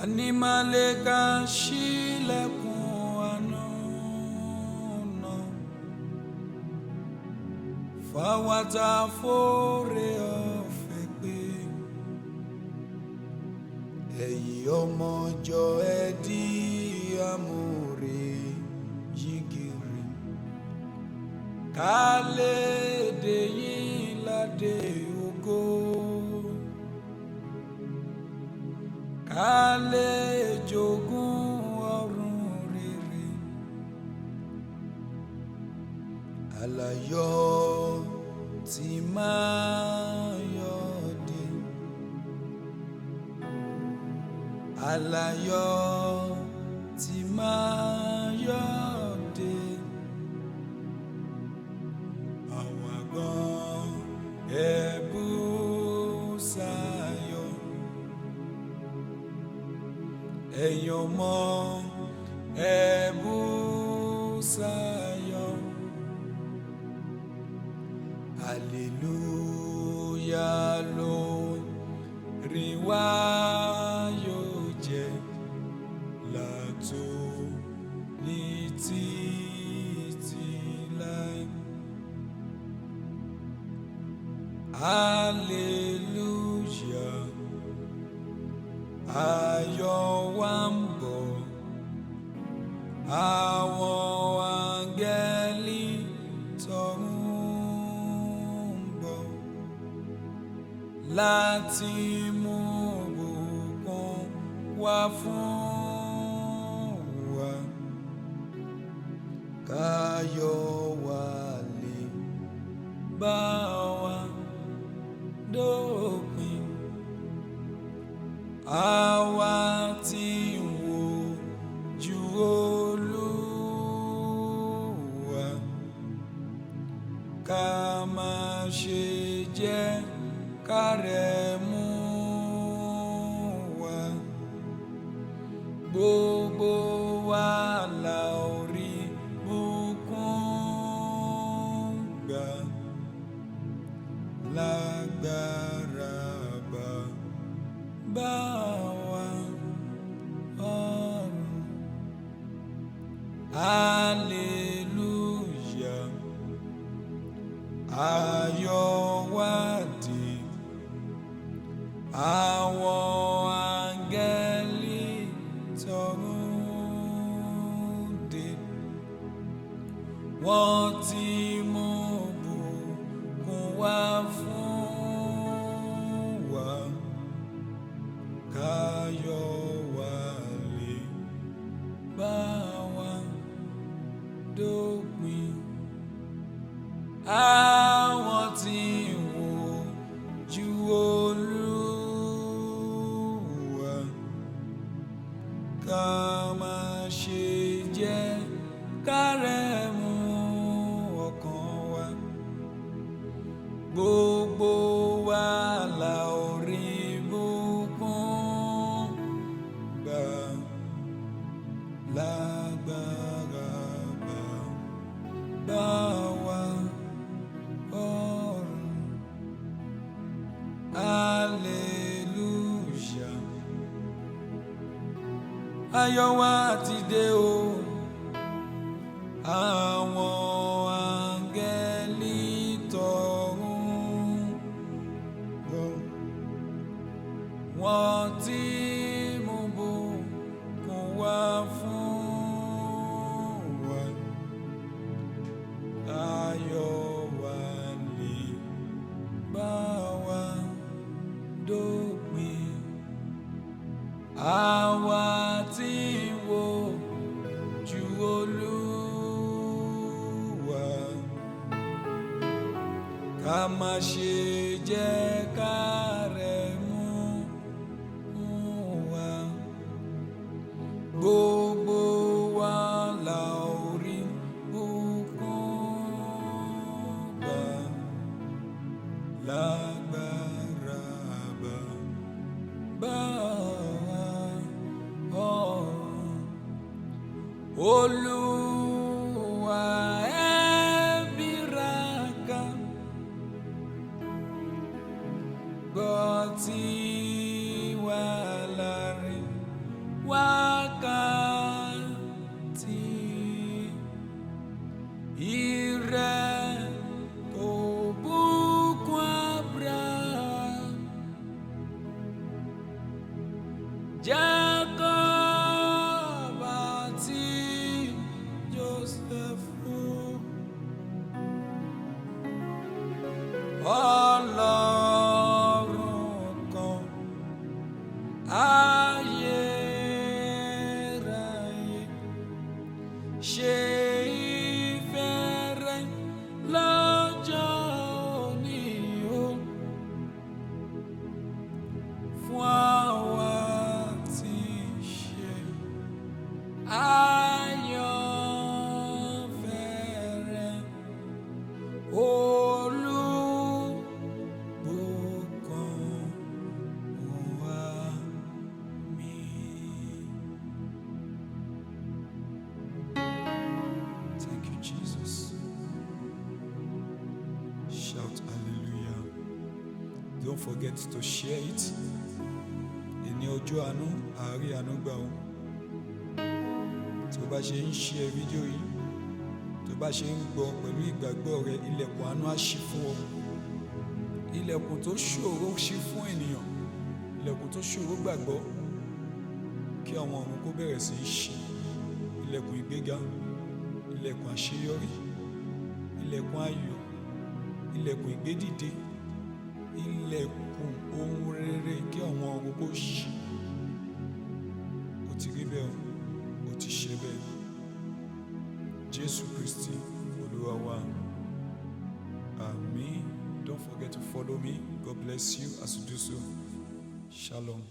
Animaleka ṣílẹ̀kùn àánú náà fáwa tá fóore ọ̀fẹ́ pé ẹ̀yin ọmọ ọjọ́ ẹ di amóore yígiri ká lè dé yín ládé ògo. Ká lè jogún ọ̀run rere aláyọ̀ tí máa yọ̀ dé aláyọ̀ tí máa yọ̀ dé àwọn àgbọn ẹ̀bù sáyọ̀ ẹ̀yin ọmọ ẹ̀bù sáyọ̀ hallelujah lórí wa yóò jẹ́ látòní títí láé hallelujah ayọ̀ wa ń bọ̀ àwọn áńgẹ́lì tọ̀run ń bọ̀ láti mú bùkún wá fún wa káyọ̀ wa lè bá wa dópin. Àwa tí ń wojú Olúwa ká má ṣe jẹ́ kárẹ̀ mú wa gbogbo wa la ó rí bùkún gbà lágbára bá wa ọ̀run hallelujah ayọ̀ wa dé àwọn áńgẹ́lì tọ̀run dé wọ́n ti mú bùkún wá fún wa káyọ̀ wa lè bá wa dópin àwọn tí ń wojú Olúwa ká má ṣe jẹ́ kárẹ̀ mú ọkàn wa gbogbo wa la ó rí bùkún gbà lágbára bá wa ọ̀run hallelujah ayọ̀ wa ti dé o àwọn áńgẹ́lì tọ̀run wọ́n ti mú bùkún wá fún wa ayọ̀ wa lè bá wa dópin àwa tí ń wojú Olúwa ká má ṣe jẹ́ kárẹ̀ mú wa gbogbo wa la ó rí bùkún gbà lágbára bá wa ọ̀run Olúwa ẹ̀bìràkà gbọ́ tí wà láàrin Jacob àti Joseph Ọlọ́run kan ayérayé ṣe ìfẹ́ rẹ̀ lọ́jọ́ òní o fún àwa tí ṣe àyànfẹ́ rẹ̀ olùbùkún wa mi. Thank you, Jesus. Shout hallelujah. Don't forget to share it. Ní ọjọ́ àánú, àárí àánú gbà ó. Tí o bá ṣe ń share fídíò yìí, tí o bá ṣe ń gbọ́ pẹ̀lú ìgbàgbọ́ rẹ, ilẹ̀kùn àánú á ṣí fún ọ. Ilẹ̀kùn tó ṣòro ṣí fún ènìyàn, ilẹ̀kùn tó ṣòro gbàgbọ́, kí àwọn ọ̀run kó bẹ̀rẹ̀ sí í ṣí. Ilẹ̀kùn ìgbéga, ilẹ̀kùn àṣeyọrí, ilẹ̀kùn ayọ̀, ilẹ̀kùn ìgbédìde, ilẹ̀kùn ohun rere kí àwọn ọ̀run kó ṣí. Ó ti rí bẹ́ẹ̀, ó ti ṣe bẹ́ẹ̀. Jésù Kristi Olúwa wa. Àmín. Don't forget to follow me. God bless you as you do so. Shalom.